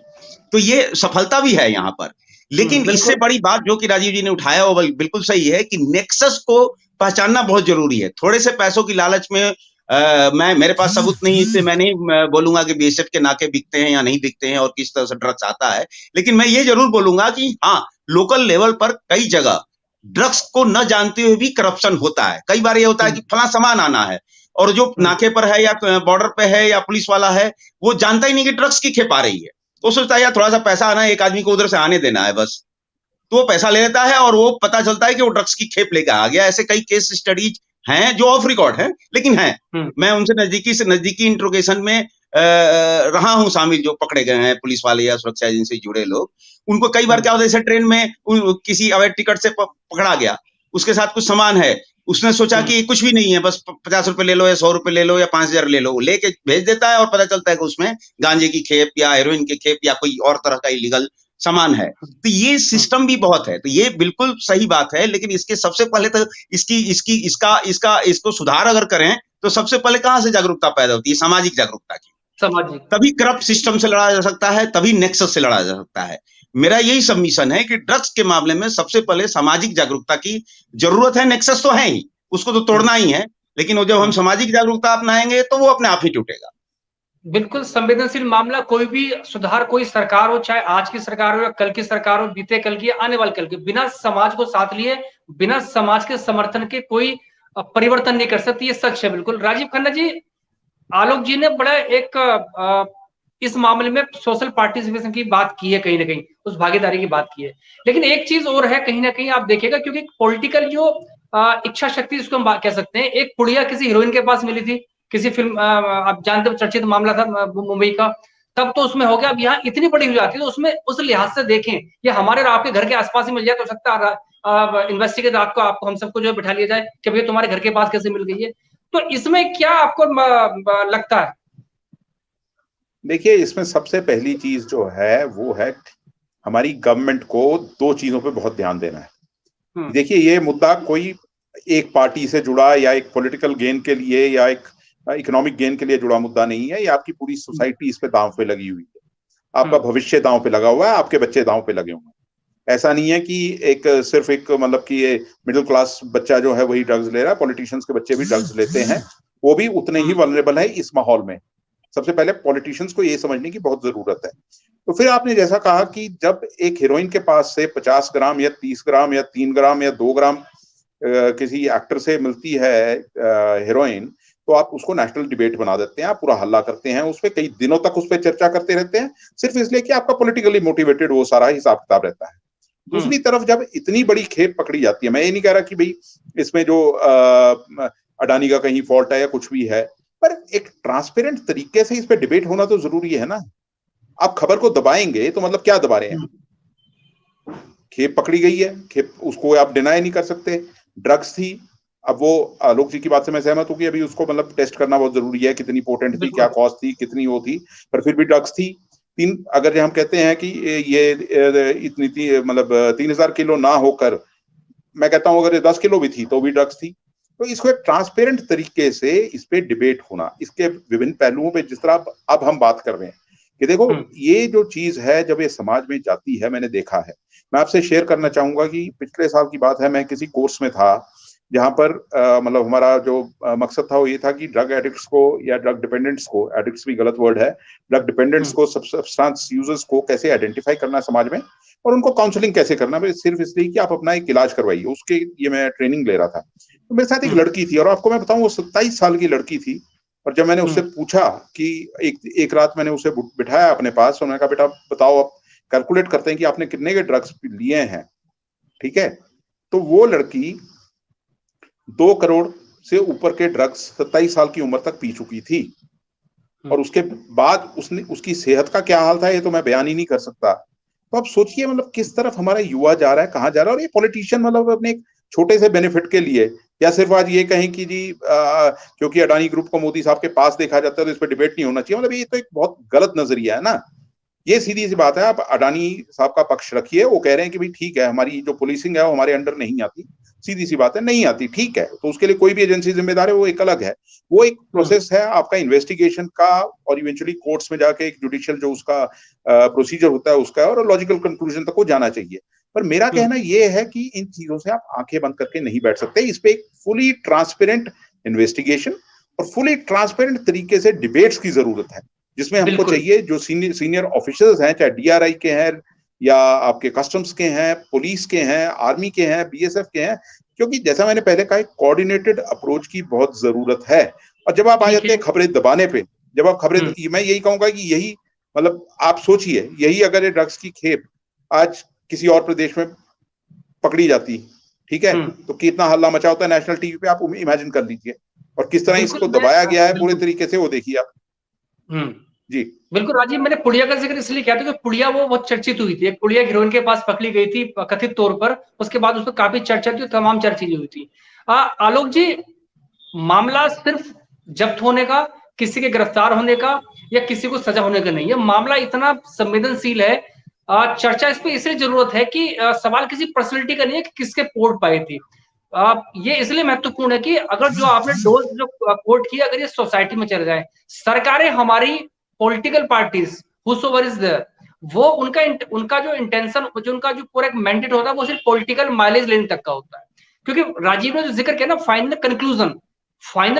तो ये सफलता भी है यहाँ पर। लेकिन इससे बड़ी बात जो कि राजीव जी ने उठाया वो बिल्कुल सही है कि नेक्सस को पहचानना बहुत जरूरी है। थोड़े से पैसों की लालच में मेरे पास सबूत नहीं, इससे मैं नहीं बोलूंगा कि बीएसएफ के नाके बिकते हैं या नहीं बिकते हैं और किस तरह से ड्रग्स आता है, लेकिन मैं ये जरूर बोलूंगा कि हाँ, लोकल लेवल पर कई जगह ड्रग्स को न जानते हुए भी करप्शन होता है। कई बार ये होता है कि फला सामान आना है, और जो नाके पर है या बॉर्डर पे है या पुलिस वाला है, वो जानता ही नहीं कि ड्रग्स की खेप आ रही है। तो सोचता है यार थोड़ा सा पैसा आना है, एक आदमी को उधर से आने देना है बस, तो वो पैसा ले लेता है और वो पता चलता है कि वो ड्रग्स की खेप लेकर आ गया। ऐसे कई केस स्टडीज हैं जो ऑफ रिकॉर्ड हैं, लेकिन हैं। मैं उनसे नजदीकी इंट्रोगेशन में रहा हूं शामिल, जो पकड़े गए हैं पुलिस वाले या सुरक्षा एजेंसी से जुड़े लोग। उनको कई बार क्या होता है, जैसे ट्रेन में किसी अवैध टिकट से पकड़ा गया, उसके साथ कुछ सामान है, उसने सोचा कि कुछ भी नहीं है, बस 50 रुपए ले लो या 100 रुपए ले लो या 5000 ले लो, लेके भेज देता है और पता चलता है कि उसमें गांजे की खेप या हेरोइन की खेप या कोई और तरह का इलीगल सामान है। तो ये सिस्टम भी बहुत है, तो ये बिल्कुल सही बात है। लेकिन इसके सबसे पहले तो इसको सुधार अगर करें तो सबसे पहले कहां से जागरूकता पैदा होती है? सामाजिक जागरूकता की। तभी करप्ट सिस्टम से लड़ा जा सकता है, तभी नेक्सस से लड़ा जा सकता है। मेरा यही सबमिशन है कि ड्रग्स के मामले में सबसे पहले सामाजिक जागरूकता की जरूरत है। नेक्सस तो है ही, उसको तो तोड़ना ही है, लेकिन वो जब हम सामाजिक जागरूकता अपनाएंगे तो वो अपने आप ही टूटेगा। बिल्कुल संवेदनशील मामला, कोई भी सुधार, कोई सरकार हो, चाहे आज की सरकार हो या कल की सरकार हो, बीते कल की, आने वाले कल की, बिना समाज को साथ लिए, बिना समाज के समर्थन के कोई परिवर्तन नहीं कर सकती। ये सच है बिल्कुल। राजीव खन्ना जी, आलोक जी ने बड़ा एक इस मामले में सोशल पार्टिसिपेशन की बात की है, कहीं ना कहीं उस भागीदारी की बात की है, लेकिन एक चीज और है, कहीं ना कहीं आप देखिएगा, क्योंकि पॉलिटिकल जो इच्छा शक्ति, इसको हम कह सकते हैं, एक पुड़िया किसी हीरोइन के पास मिली थी, किसी फिल्म, आप जानते हो चर्चित मामला था मुंबई का, तब तो उसमें हो गया। अब यहाँ इतनी बड़ी हो जाती है, तो उसमें उस लिहाज से देखें, ये हमारे और आपके घर के आसपास ही मिल जाए तो सकता है इन्वेस्टिगेट रात को आपको, हम सबको जो बिठा लिया जाए कि भैया तुम्हारे घर के पास कैसे मिल गई है। तो इसमें क्या आपको लगता है? देखिए, इसमें सबसे पहली चीज जो है वो है हमारी गवर्नमेंट को दो चीजों पे बहुत ध्यान देना है। देखिए, ये मुद्दा कोई एक पार्टी से जुड़ा या एक पॉलिटिकल गेन के लिए या एक इकोनॉमिक गेन के लिए जुड़ा मुद्दा नहीं है। ये आपकी पूरी सोसाइटी इस पे दांव पे लगी हुई है, आपका भविष्य दांव पे लगा हुआ है, आपके बच्चे दांव पे लगे हुए हैं। ऐसा नहीं है कि एक सिर्फ एक मतलब कि ये मिडिल क्लास बच्चा जो है वही ड्रग्स ले रहा है, पॉलिटिशियंस के बच्चे भी ड्रग्स लेते हैं, वो भी उतने ही वल्नरेबल है इस माहौल में। सबसे पहले पॉलिटिशियंस को ये समझने की बहुत जरूरत है। तो फिर आपने जैसा कहा कि जब एक हीरोइन के पास से 50 ग्राम या 30 ग्राम या 3 ग्राम या 2 ग्राम किसी एक्टर से मिलती है हीरोइन, तो आप उसको नेशनल डिबेट बना देते हैं, आप पूरा हल्ला करते हैं, उस पर कई दिनों तक उस पर चर्चा करते रहते हैं, सिर्फ इसलिए कि आपका पॉलिटिकली मोटिवेटेड वो सारा हिसाब किताब रहता है। दूसरी तरफ जब इतनी बड़ी खेप पकड़ी जाती है, मैं ये नहीं कह रहा कि भाई इसमें जो अडानी का कहीं फॉल्ट है या कुछ भी है, पर एक ट्रांसपेरेंट तरीके से इस पे डिबेट होना तो जरूरी है ना। आप खबर को दबाएंगे तो मतलब क्या दबा रहे हैं? खेप पकड़ी गई है, खेप उसको आप डिनाई नहीं कर सकते। ड्रग्स थी, अब वो आलोक जी की बात से मैं सहमत हूं कि अभी उसको मतलब टेस्ट करना बहुत जरूरी है, कितनी पोटेंट थी, क्या कॉस्ट थी, कितनी वो थी, पर फिर भी ड्रग्स थी। अगर हम कहते हैं कि ये इतनी थी, मतलब 3000 किलो ना होकर, मैं कहता हूं अगर 10 किलो भी थी तो भी ड्रग्स थी। तो इसको एक ट्रांसपेरेंट तरीके से इस पे डिबेट होना, इसके विभिन्न पहलुओं पे, जिस तरह अब हम बात कर रहे हैं कि देखो ये जो चीज है जब ये समाज में जाती है, मैंने देखा है, मैं आपसे शेयर करना चाहूंगा कि पिछले साल की बात है, मैं किसी कोर्स में था जहां पर मतलब हमारा जो मकसद था वो ये था कि ड्रग एडिक्ट्स को या ड्रग डिपेंडेंट्स को, एडिक्ट्स भी गलत वर्ड है, ड्रग डिपेंडेंट्स को, सब्सटेंस यूजर्स को कैसे आइडेंटिफाई करना समाज में और उनको काउंसलिंग कैसे करना, सिर्फ इसलिए कि आप अपना एक इलाज करवाइए, उसके ये मैं ट्रेनिंग ले रहा था। तो मेरे साथ एक लड़की थी और आपको मैं बताऊं वो 27 साल की लड़की थी। और जब मैंने उससे पूछा कि एक रात मैंने उसे बिठाया अपने पास और मैंने कहा बेटा बताओ, आप कैलकुलेट करते हैं कि आपने कितने के ड्रग्स लिए हैं, ठीक है? तो वो लड़की 2 करोड़ से ऊपर के ड्रग्स 27 साल की उम्र तक पी चुकी थी। और उसके बाद उसकी सेहत का क्या हाल था ये तो मैं बयान ही नहीं कर सकता। तो आप सोचिए मतलब किस तरफ हमारा युवा जा रहा है, कहाँ जा रहा है। और ये पॉलिटिशियन मतलब अपने एक छोटे से बेनिफिट के लिए, या सिर्फ आज ये कहें कि जी क्योंकि अडानी ग्रुप को मोदी साहब के पास देखा जाता है तो इस पर डिबेट नहीं होना चाहिए, मतलब ये तो एक बहुत गलत नजरिया है ना। ये सीधी सी बात है, आप अडानी साहब का पक्ष रखिए, वो कह रहे हैं कि भाई ठीक है हमारी जो पुलिसिंग है वो हमारे अंडर नहीं आती, सीधी सी बात है नहीं आती, ठीक है, तो उसके लिए कोई भी एजेंसी जिम्मेदार है, वो एक अलग है, वो एक प्रोसेस है आपका इन्वेस्टिगेशन का, और इवेंचुअली कोर्ट्स में जाके एक जुडिशियल जो उसका प्रोसीजर होता है उसका, और लॉजिकल कंक्लूजन तक वो जाना चाहिए। पर मेरा कहना ये है कि इन चीजों से आप आंखें बंद करके नहीं बैठ सकते, इस पे एक फुली ट्रांसपेरेंट इन्वेस्टिगेशन और फुली ट्रांसपेरेंट तरीके से डिबेट्स की जरूरत है, जिसमें हमको चाहिए जो सीनियर ऑफिसर्स हैं, चाहे डीआरआई के हैं या आपके कस्टम्स के हैं, पुलिस के हैं, आर्मी के हैं, बीएसएफ के हैं, क्योंकि जैसा मैंने पहले कहा कोऑर्डिनेटेड अप्रोच की बहुत जरूरत है। और जब आप आ जाते हैं खबरें दबाने पे, जब आप खबरें, मैं यही कहूंगा कि यही मतलब आप सोचिए, यही अगर ये ड्रग्स की खेप आज किसी और प्रदेश में पकड़ी जाती, ठीक है, तो कितना हल्ला मचा होता है नेशनल टीवी पे, आप इमेजिन कर लीजिए। और किस तरह इसको दबाया गया है पूरे तरीके से, वो देखिए आप। जी बिल्कुल राजीव, मैंने पुड़िया का जिक्र इसलिए किया था कि पुड़िया वो बहुत चर्चित हुई थी, एक पुड़िया हीरोइन के पास पकड़ी गई थी कथित तौर पर, उसके बाद उस पर काफी चर्चा थी, तमाम चर्चा हुई थी। आलोक जी, मामला सिर्फ जब्त होने का, किसी के गिरफ्तार होने का या किसी को सजा होने का नहीं है, मामला इतना संवेदनशील है, चर्चा इस पर इसलिए जरूरत है कि सवाल किसी पर्सनैलिटी का नहीं है कि किसके पोर्ट पाई थी, ये इसलिए महत्वपूर्ण है कि अगर जो आपने डोज जो कोट किया, अगर ये सोसाइटी में चल जाए, सरकारें हमारी पॉलिटिकल पार्टीज हुसोवर इज देयर, वो उनका जो इंटेंशन, जो उनका जो पूरा एक मैंडेट होता है, वो सिर्फ पॉलिटिकल माइलेज लेने तक का होता है। क्योंकि राजीव ने जो जिक्र किया ना फाइनल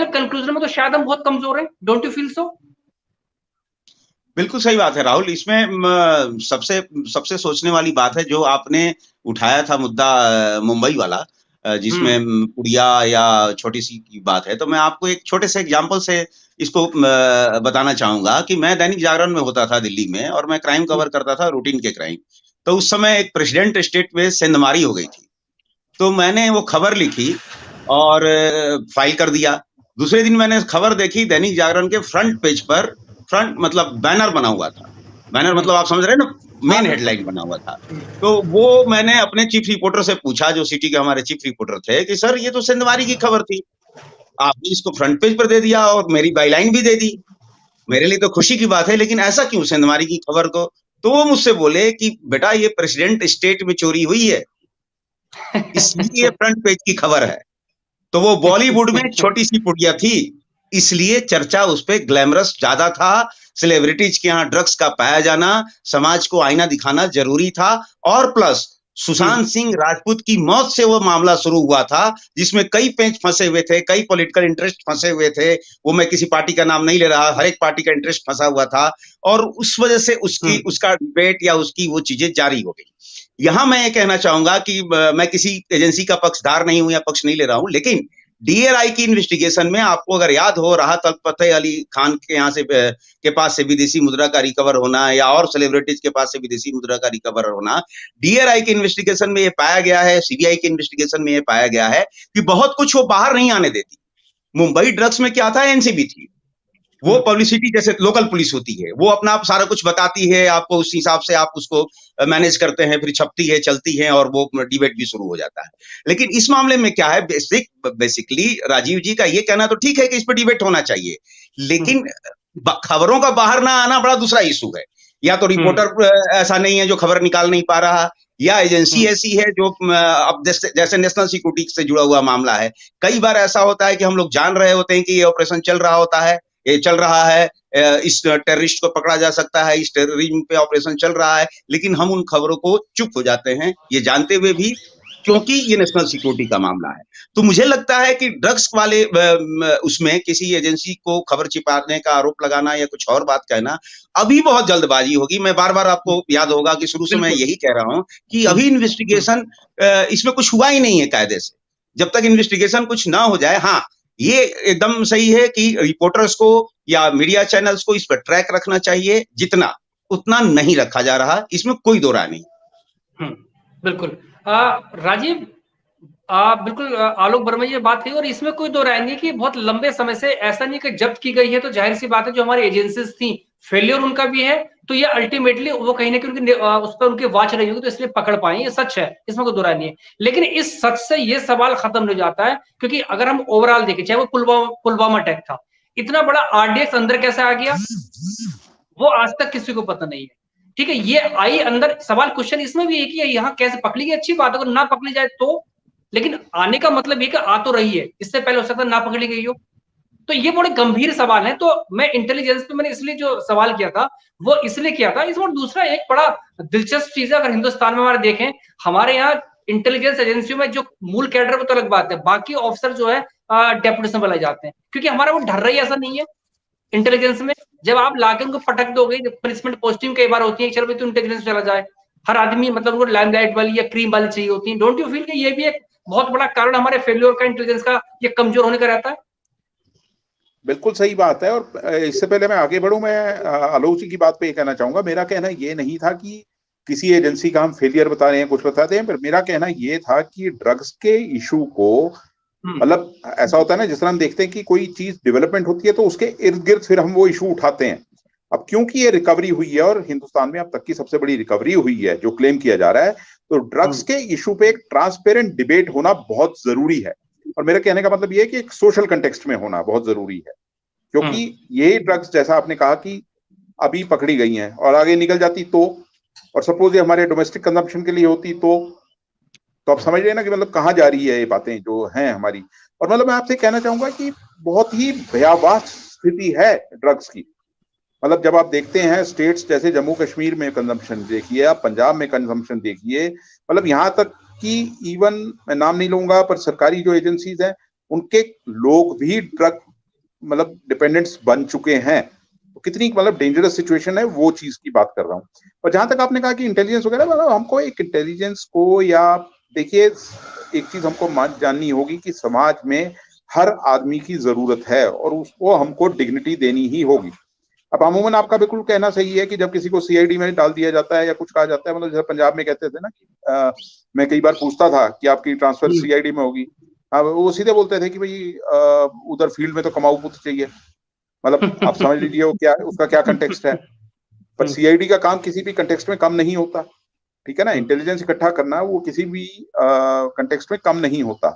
कंक्लूजन में तो शायद हम बहुत कमजोर हैं, डोंट यू फील सो? बिल्कुल सही बात है राहुल, इसमें सबसे सोचने वाली बात है जो आपने उठाया था मुद्दा मुंबई वाला, जिसमें पुड़िया या छोटी सी की बात है। तो मैं आपको एक छोटे से एग्जांपल से इसको बताना चाहूंगा कि मैं दैनिक जागरण में होता था दिल्ली में, और मैं क्राइम कवर करता था, रूटीन के क्राइम। तो उस समय एक प्रेसिडेंट स्टेट में सेंधमारी हो गई थी, तो मैंने वो खबर लिखी और फाइल कर दिया। दूसरे दिन मैंने खबर देखी, दैनिक जागरण के फ्रंट पेज पर, फ्रंट मतलब बैनर बना हुआ था, बैनर मतलब आप समझ रहे हैं ना, मेन हेडलाइन बना हुआ था। तो वो मैंने अपने चीफ रिपोर्टर से पूछा, जो सिटी के हमारे चीफ रिपोर्टर थे, कि सर ये तो सेंधमारी की खबर थी। आपने इसको फ्रंट पेज पर दे दिया और मेरी बाईलाइन भी दे दी, मेरे लिए तो खुशी की बात है, लेकिन ऐसा क्यों सेंधमारी की खबर को? तो वो मुझसे बोले कि बेटा ये प्रेसिडेंट स्टेट में चोरी हुई है, इसलिए ये फ्रंट पेज की खबर है। तो वो बॉलीवुड में छोटी सी पुड़िया थी, इसलिए चर्चा उस पर ग्लैमरस ज्यादा था। सेलिब्रिटीज के यहाँ ड्रग्स का पाया जाना, समाज को आईना दिखाना जरूरी था। और प्लस सुशांत सिंह राजपूत की मौत से वो मामला शुरू हुआ था, जिसमें कई पेंच फंसे हुए थे, कई पॉलिटिकल इंटरेस्ट फंसे हुए थे। वो मैं किसी पार्टी का नाम नहीं ले रहा, हर एक पार्टी का इंटरेस्ट फंसा हुआ था, और उस वजह से उसका डिबेट या उसकी वो चीजें जारी हो गई। यहां मैं ये कहना चाहूंगा कि मैं किसी एजेंसी का पक्षधार नहीं हूं या पक्ष नहीं ले रहा हूं, लेकिन डीएलआई की इन्वेस्टिगेशन में आपको अगर याद हो, राहत फतेह अली खान के यहाँ से के पास से विदेशी मुद्रा का रिकवर होना, या और सेलिब्रिटीज के पास से विदेशी मुद्रा का रिकवर होना, डीएलआई की इन्वेस्टिगेशन में ये पाया गया है, सीबीआई की इन्वेस्टिगेशन में ये पाया गया है कि बहुत कुछ वो बाहर नहीं आने देती। मुंबई ड्रग्स में क्या था, एनसीबी थी, वो पब्लिसिटी जैसे लोकल पुलिस होती है, वो अपना आप सारा कुछ बताती है आपको, उस हिसाब से आप उसको मैनेज करते हैं, फिर छपती है, चलती है, और वो डिबेट भी शुरू हो जाता है। लेकिन इस मामले में क्या है, बेसिकली राजीव जी का ये कहना तो ठीक है कि इस पर डिबेट होना चाहिए, लेकिन खबरों का बाहर ना आना बड़ा दूसरा इशू है। या तो रिपोर्टर ऐसा नहीं है जो खबर निकाल नहीं पा रहा, या एजेंसी ऐसी है जो अब जैसे नेशनल सिक्योरिटी से जुड़ा हुआ मामला है, कई बार ऐसा होता है कि हम लोग जान रहे होते हैं कि ये ऑपरेशन चल रहा होता है, ये चल रहा है, इस टेररिस्ट को पकड़ा जा सकता है, इस टेररिज्म पे ऑपरेशन चल रहा है, लेकिन हम उन खबरों को चुप हो जाते हैं, ये जानते हुए भी, क्योंकि ये नेशनल सिक्योरिटी का मामला है। तो मुझे लगता है कि ड्रग्स वाले उसमें किसी एजेंसी को खबर छिपाने का आरोप लगाना या कुछ और बात कहना, अभी बहुत जल्दबाजी होगी। मैं बार बार आपको याद होगा कि शुरू से मैं यही कह रहा हूं कि अभी इन्वेस्टिगेशन, इसमें कुछ हुआ ही नहीं है कायदे से। जब तक इन्वेस्टिगेशन कुछ ना हो जाए, हाँ ये एकदम सही है कि रिपोर्टर्स को या मीडिया चैनल्स को इस पर ट्रैक रखना चाहिए, जितना उतना नहीं रखा जा रहा, इसमें कोई दो राय नहीं। बिल्कुल राजीव, बिल्कुल आलोक वर्मा जी बात कही, और इसमें कोई दो राय नहीं कि बहुत लंबे समय से ऐसा नहीं कि जब्त की गई है तो जाहिर सी बात है जो हमारी एजेंसीज थी फेलियर उनका भी है, तो ये अल्टीमेटली वो कहीं ना कहीं उस पर उनकी वाच रही होगी, तो इसलिए पकड़ पाए, ये सच है, इसमें कोई दो राय नहीं है। लेकिन इस सच से ये सवाल खत्म नहीं हो जाता है, क्योंकि अगर हम ओवरऑल देखें, चाहे वो पुलवामा अटैक था, इतना बड़ा आरडीएक्स अंदर कैसे आ गया वो आज तक किसी को पता नहीं है। ठीक है, ये आई अंदर, सवाल क्वेश्चन इसमें भी है कि यहाँ कैसे पकड़ी गई, अच्छी बात है, अगर ना पकड़ी जाए तो, लेकिन आने का मतलब ये कि आ तो रही है, इससे पहले हो सकता है ना पकड़ी गई हो। तो ये बड़े गंभीर सवाल है। तो मैं इंटेलिजेंस पे मैंने इसलिए जो सवाल किया था वो इसलिए किया था। इसमें दूसरा एक बड़ा दिलचस्प चीज है, अगर हिंदुस्तान में हमारे देखें, हमारे यहाँ इंटेलिजेंस एजेंसियों में जो मूल कैडर वो तो अलग बात है, बाकी ऑफिसर जो है डेपुटेशन बनाए जाते हैं, क्योंकि हमारा वो ढर रही ऐसा नहीं है इंटेलिजेंस में। जब आप लाके उनको पटक दोगे, पनिशमेंट पोस्टिंग कई बार होती है, चलो भाई तो इंटेलिजेंस चला जाए, हर आदमी मतलब उनको लाइमलाइट वाली या क्रीम वाली चाहिए होती है। डोंट यू फील कि ये भी एक बहुत बड़ा कारण हमारे फेल्योर का, इंटेलिजेंस का ये कमजोर होने का रहता है? बिल्कुल सही बात है। और इससे पहले मैं आगे बढ़ूं, मैं आलोक जी की बात पे ये कहना चाहूंगा, मेरा कहना ये नहीं था कि किसी एजेंसी का हम फेलियर बता रहे हैं, कुछ बताते हैं, पर मेरा कहना ये था कि ड्रग्स के इशू को, मतलब ऐसा होता है ना, जिस तरह हम देखते हैं कि कोई चीज डेवलपमेंट होती है तो उसके इर्द गिर्द फिर हम वो इशू उठाते हैं। अब क्योंकि ये रिकवरी हुई है और हिंदुस्तान में अब तक की सबसे बड़ी रिकवरी हुई है जो क्लेम किया जा रहा है, तो ड्रग्स के इशू पे एक ट्रांसपेरेंट डिबेट होना बहुत जरूरी है। और मेरा कहने का मतलब ये है कि एक सोशल कंटेक्स्ट में होना बहुत जरूरी है, क्योंकि ये ड्रग्स, जैसा आपने कहा कि अभी पकड़ी गई हैं और आगे निकल जाती तो, और सपोज ये हमारे डोमेस्टिक कंजम्पशन के लिए होती तो आप समझ रहे हैं ना कि मतलब कहाँ जा रही है ये बातें जो हैं हमारी। और मतलब मैं आपसे कहना चाहूंगा कि बहुत ही भयावह स्थिति है ड्रग्स की। मतलब जब आप देखते हैं स्टेट्स जैसे जम्मू कश्मीर में कंजम्पशन देखिए, आप पंजाब में कंजम्पशन देखिए, मतलब यहाँ तक कि इवन, मैं नाम नहीं लूंगा, पर सरकारी जो एजेंसीज हैं उनके लोग भी ड्रग मतलब डिपेंडेंट्स बन चुके हैं। तो कितनी मतलब डेंजरस सिचुएशन है, वो चीज की बात कर रहा हूँ। और जहां तक आपने कहा कि इंटेलिजेंस वगैरह, मतलब हमको एक इंटेलिजेंस को, या देखिए एक चीज हमको जाननी होगी कि समाज में हर आदमी की जरूरत है और उसको हमको डिग्निटी देनी ही होगी। अब अमूमन आपका बिल्कुल कहना सही है कि जब किसी को सीआईडी में डाल दिया जाता है या कुछ कहा जाता है, मतलब जैसे पंजाब में कहते थे ना कि मैं कई बार पूछता था कि आपकी ट्रांसफर सीआईडी में होगी, अब वो सीधे बोलते थे कि भाई उधर फील्ड में तो कमाऊ पुत्र चाहिए। मतलब आप समझ लीजिए वो क्या, उसका क्या कंटेक्स्ट है। पर सीआईडी का काम किसी भी कंटेक्स्ट में कम नहीं होता, ठीक है ना। इंटेलिजेंस इकट्ठा करना वो किसी भी कंटेक्स्ट में कम नहीं होता।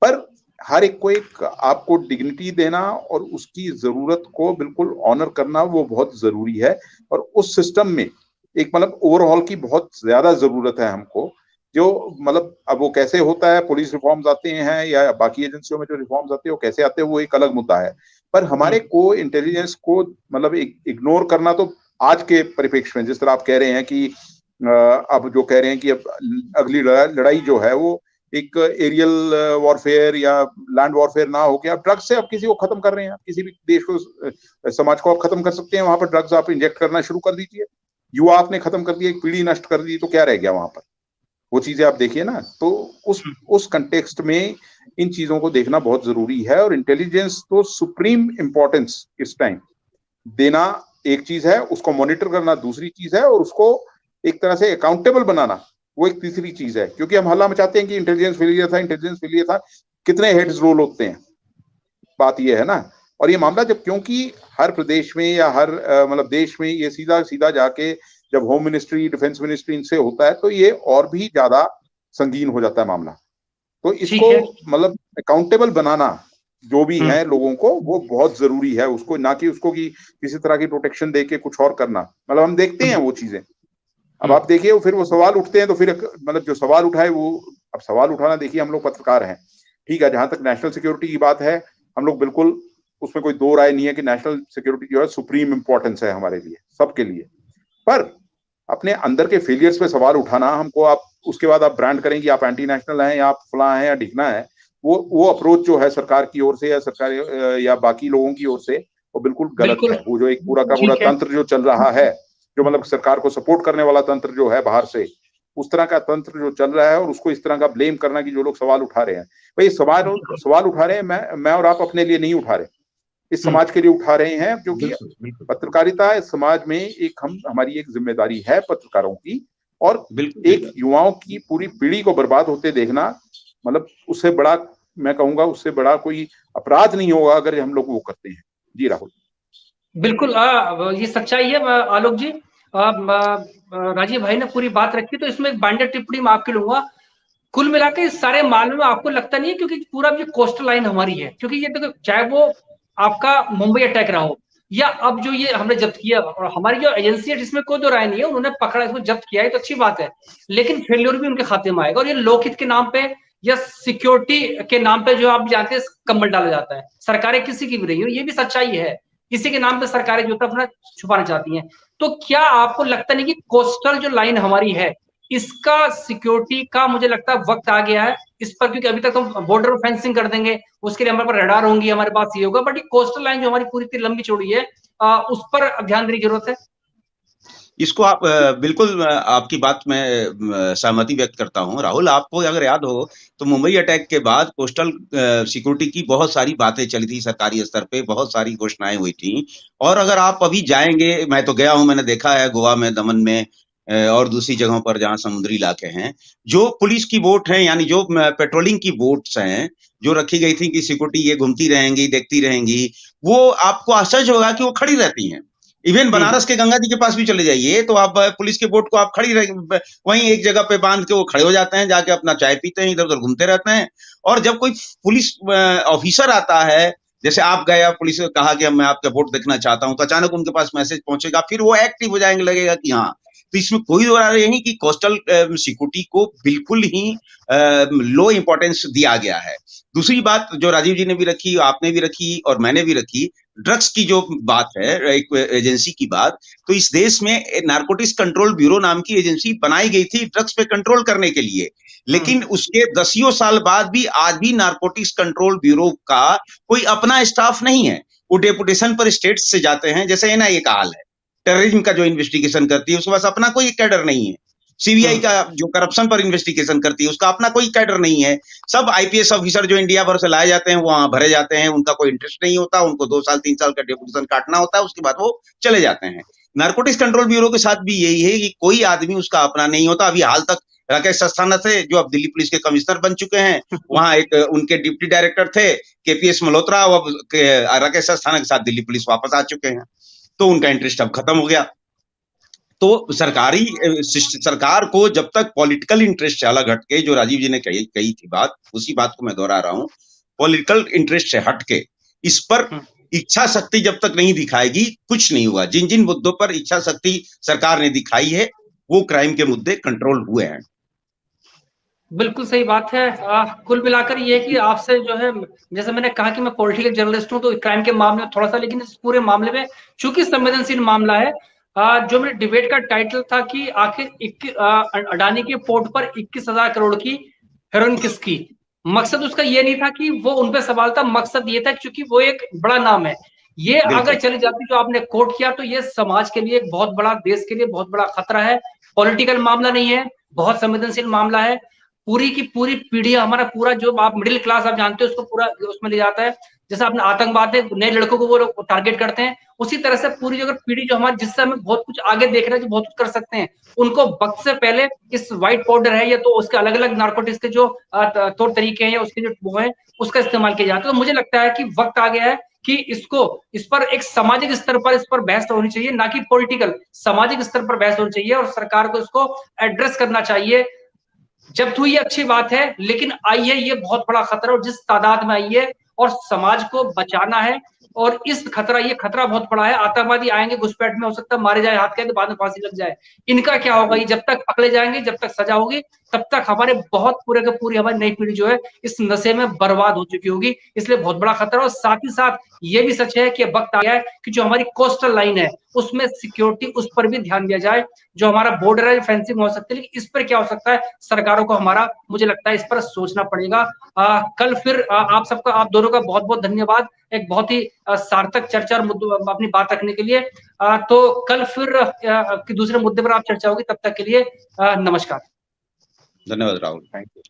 पर हर एक को एक आपको डिग्निटी देना और उसकी जरूरत को बिल्कुल ऑनर करना वो बहुत जरूरी है। और उस सिस्टम में एक मतलब ओवरऑल की बहुत ज्यादा जरूरत है हमको। जो मतलब अब वो कैसे होता है, पुलिस रिफॉर्म्स आते हैं या बाकी एजेंसियों में जो रिफॉर्म्स आते हैं वो कैसे आते हैं वो एक अलग मुद्दा है। पर हमारे को इंटेलिजेंस को मतलब इग्नोर करना तो आज के परिप्रेक्ष्य में, जिस तरह आप कह रहे हैं कि अब जो कह रहे हैं कि अब अगली लड़ाई जो है वो एक एरियल वॉरफेयर या लैंड वॉरफेयर ना हो के आप ड्रग्स से आप किसी को खत्म कर रहे हैं। आप किसी भी देश को, समाज को आप खत्म कर सकते हैं, वहां पर ड्रग्स आप इंजेक्ट करना शुरू कर दीजिए। युवा आपने खत्म कर दिया, एक पीढ़ी नष्ट कर दी, तो क्या रह गया वहां पर? वो चीजें आप देखिए ना। तो उस कंटेक्स्ट में इन चीजों को देखना बहुत जरूरी है। और इंटेलिजेंस तो सुप्रीम इंपॉर्टेंस इस टाइम देना एक चीज है, उसको मॉनिटर करना दूसरी चीज है, और उसको एक तरह से अकाउंटेबल बनाना वो एक तीसरी चीज है। क्योंकि हम हल्ला मचाते हैं कि इंटेलिजेंस फेलियर था, इंटेलिजेंस फेलियर था, कितने हेड्स रोल होते हैं, बात ये है ना। और ये मामला जब, क्योंकि हर प्रदेश में या हर मतलब देश में ये सीधा सीधा जाके जब होम मिनिस्ट्री, डिफेंस मिनिस्ट्री इनसे होता है तो ये और भी ज्यादा संगीन हो जाता है मामला। तो इसको मतलब अकाउंटेबल बनाना जो भी है लोगों को, वो बहुत जरूरी है। उसको ना कि उसको कि किसी तरह की प्रोटेक्शन दे के कुछ और करना, मतलब हम देखते हैं वो चीजें। अब आप देखिए फिर वो सवाल उठते हैं, तो फिर मतलब जो सवाल उठाए वो, अब सवाल उठाना, देखिए हम लोग पत्रकार हैं, ठीक है, जहां तक नेशनल सिक्योरिटी की बात है हम लोग बिल्कुल, उसमें कोई दो राय नहीं है कि नेशनल सिक्योरिटी जो है सुप्रीम इंपॉर्टेंस है हमारे लिए, सबके लिए। पर अपने अंदर के फेलियर्स पे सवाल उठाना हमको, आप उसके बाद आप ब्रांड करें कि आप एंटी नेशनल हैं या आप फला हैं या ढिकना है, वो अप्रोच जो है सरकार की ओर से या सरकार या बाकी लोगों की ओर से, वो बिल्कुल गलत है। वो जो एक पूरा का पूरा तंत्र जो चल रहा है, जो मतलब सरकार को सपोर्ट करने वाला तंत्र जो है बाहर से, उस तरह का तंत्र जो चल रहा है, और उसको इस तरह का ब्लेम करना कि जो लोग सवाल उठा रहे हैं, भाई सवाल उठा रहे हैं, मैं और आप अपने लिए नहीं उठा रहे, इस समाज के लिए उठा रहे हैं। क्योंकि पत्रकारिता इस समाज में एक हमारी एक जिम्मेदारी है पत्रकारों की। और एक युवाओं की पूरी पीढ़ी को बर्बाद होते देखना, मतलब उससे बड़ा, मैं कहूंगा उससे बड़ा कोई अपराध नहीं होगा अगर हम लोग वो करते हैं। जी राहुल। बिल्कुल, ये सच्चाई है आलोक जी। राजीव भाई ने पूरी बात रखी, तो इसमें एक बाइंडर टिप्पणी मैं आपके लूंगा। कुल मिलाकर इस सारे मामले में आपको लगता नहीं है, क्योंकि पूरा ये कोस्टल लाइन हमारी है, क्योंकि ये देखो, चाहे वो आपका मुंबई अटैक रहा हो या अब जो ये हमने जब्त किया, और हमारी जो एजेंसी है जिसमें कोई दो राय नहीं है, उन्होंने पकड़ा, इसको जब्त किया है तो अच्छी बात है, लेकिन फेल्योर भी उनके खाते में आएगा। और ये लोकहित के नाम पे या सिक्योरिटी के नाम पे जो आप जानते हैं कम्बल डाला जाता है। सरकारें किसी की भी रही हो, ये भी सच्चाई है, किसी के नाम पे सरकारें जो अपना छुपाना चाहती हैं। तो क्या आपको लगता नहीं कि कोस्टल जो लाइन हमारी है, इसका सिक्योरिटी का मुझे लगता है वक्त आ गया है इस पर, क्योंकि अभी तक हम बॉर्डर फेंसिंग कर देंगे, उसके लिए हमारे पास रडार होंगी, हमारे पास ये होगा, बट ये कोस्टल लाइन जो हमारी पूरी इतनी लंबी चौड़ी है, उस पर ध्यान देने की जरूरत है। इसको आप बिल्कुल, आपकी बात में सहमति व्यक्त करता हूं राहुल। आपको अगर याद हो तो मुंबई अटैक के बाद कोस्टल सिक्योरिटी की बहुत सारी बातें चली थी, सरकारी स्तर पे बहुत सारी घोषणाएं हुई थी। और अगर आप अभी जाएंगे, मैं तो गया हूं, मैंने देखा है गोवा में, दमन में और दूसरी जगहों पर जहां समुद्री इलाके हैं, जो पुलिस की बोट है, यानी जो पेट्रोलिंग की बोट्स हैं जो रखी गई थी कि सिक्योरिटी ये घूमती रहेंगी, देखती रहेंगी, वो आपको आश्चर्य होगा कि वो खड़ी रहती हैं। इवन बनारस के गंगा जी के पास भी चले जाइए तो आप पुलिस के बोट को आप खड़ी वहीं एक जगह पे बांध के वो खड़े हो जाते हैं, जाके अपना चाय पीते हैं, इधर उधर घूमते रहते हैं। और जब कोई पुलिस ऑफिसर आता है, जैसे आप गए, पुलिस ने कहा कि मैं आपका बोट देखना चाहता हूं, तो अचानक उनके पास मैसेज पहुंचेगा, फिर वो एक्टिव हो जाएंगे, लगेगा कि हाँ। तो इसमें कोई दो राय नहीं कि कोस्टल सिक्योरिटी को बिल्कुल ही लो इंपॉर्टेंस दिया गया है। दूसरी बात जो राजीव जी ने भी रखी, आपने भी रखी और मैंने भी रखी, ड्रग्स की जो बात है, एक एजेंसी की बात, तो इस देश में नारकोटिक्स कंट्रोल ब्यूरो नाम की एजेंसी बनाई गई थी ड्रग्स पे कंट्रोल करने के लिए। लेकिन उसके 10 साल बाद भी आज भी नारकोटिक्स कंट्रोल ब्यूरो का कोई अपना स्टाफ नहीं है। वो डेपुटेशन पर स्टेट से जाते हैं, जैसे एनआईए का हाल है, टेररिज्म का जो इन्वेस्टिगेशन करती है उसके पास अपना कोई कैडर नहीं है। सीबीआई का जो करप्शन पर इन्वेस्टिगेशन करती है उसका अपना कोई कैडर नहीं है। सब आईपीएस ऑफिसर जो इंडिया भर से लाए जाते हैं वो वहां भरे जाते हैं, उनका कोई इंटरेस्ट नहीं होता, उनको 2 साल 3 साल का डेपुटेशन काटना होता है, उसके बाद वो चले जाते हैं। नारकोटिक्स कंट्रोल ब्यूरो के साथ भी यही है कि कोई आदमी उसका अपना नहीं होता। अभी हाल तक राकेश अस्थाना थे, जो अब दिल्ली पुलिस के कमिश्नर बन चुके हैं, वहां एक उनके डिप्टी डायरेक्टर थे केपीएस मल्होत्रा, अब राकेश अस्थाना के साथ दिल्ली पुलिस वापस आ चुके हैं, तो उनका इंटरेस्ट अब खत्म हो गया। तो सरकार को जब तक पॉलिटिकल इंटरेस्ट चला घट के, जो राजीव जी ने कही थी बात, उसी बात को मैं दोहरा रहा हूं, पॉलिटिकल इंटरेस्ट से हटके इस पर इच्छा शक्ति जब तक नहीं दिखाएगी कुछ नहीं हुआ। जिन जिन मुद्दों पर इच्छा शक्ति सरकार ने दिखाई है वो क्राइम के मुद्दे कंट्रोल हुए हैं। बिल्कुल सही बात है। कुल मिलाकर ये कि आपसे जो है, जैसे मैंने कहा कि मैं पॉलिटिकल जर्नलिस्ट हूं, तो क्राइम के मामले में थोड़ा सा, लेकिन इस पूरे मामले में चूंकि संवेदनशील मामला है, जो मेरे डिबेट का टाइटल था कि आखिर अडानी के पोर्ट पर 21,000 करोड़ की हेरोइन किसकी, मकसद उसका ये नहीं था कि वो उन पे सवाल था, मकसद ये था क्योंकि वो एक बड़ा नाम है। ये अगर चली जाती जो आपने कोट किया, तो ये समाज के लिए एक बहुत बड़ा, देश के लिए बहुत बड़ा खतरा है। पॉलिटिकल मामला नहीं है, बहुत संवेदनशील मामला है। पूरी की पूरी पीढ़ी, हमारा पूरा जो आप मिडिल क्लास आप जानते हो, उसको पूरा उसमें ले जाता है। जैसे आपने आतंकवाद है, नए लड़कों को वो लोग टारगेट करते हैं, उसी तरह से पूरी जो पीढ़ी जो हमारी, जिससे हमें बहुत कुछ आगे देख रहे हैं, जो बहुत कुछ कर सकते हैं, उनको वक्त से पहले इस व्हाइट पाउडर है या तो उसके अलग अलग नार्कोटिक्स के जो तौर तरीके हैं या उसके जो वो है, उसका इस्तेमाल किया जाता है। तो मुझे लगता है कि वक्त आ गया है कि इस पर एक सामाजिक स्तर पर इस पर बहस होनी चाहिए, ना कि पॉलिटिकल, सामाजिक स्तर पर बहस होनी चाहिए और सरकार को इसको एड्रेस करना चाहिए। जब तो ये अच्छी बात है, लेकिन आई है ये बहुत बड़ा खतरा, और जिस तादाद में आई है, और समाज को बचाना है। और इस खतरा, ये खतरा बहुत बड़ा है। आतंकवादी आएंगे घुसपैठ में, हो सकता है मारे जाए, हाथ के बाद में फांसी लग जाए। इनका क्या होगा? ये जब तक पकड़े जाएंगे, जब तक सजा होगी, तब तक हमारे बहुत पूरे के पूरी हमारी नई पीढ़ी जो है इस नशे में बर्बाद हो चुकी होगी। इसलिए बहुत बड़ा खतरा। और साथ ही साथ ये भी सच है कि वक्त आ गया है कि जो हमारी कोस्टल लाइन है उसमें सिक्योरिटी, उस पर भी ध्यान दिया जाए। जो हमारा बॉर्डर है, फेंसिंग हो सकती है, लेकिन इस पर क्या हो सकता है, सरकारों को हमारा, मुझे लगता है इस पर सोचना पड़ेगा। कल फिर आप सबका, आप दोनों का बहुत बहुत धन्यवाद, एक बहुत ही सार्थक चर्चा और मुद्दों अपनी बात रखने के लिए। तो कल फिर दूसरे मुद्दे पर आप चर्चा होगी। तब तक के लिए नमस्कार। धन्यवाद राहुल, थैंक यू।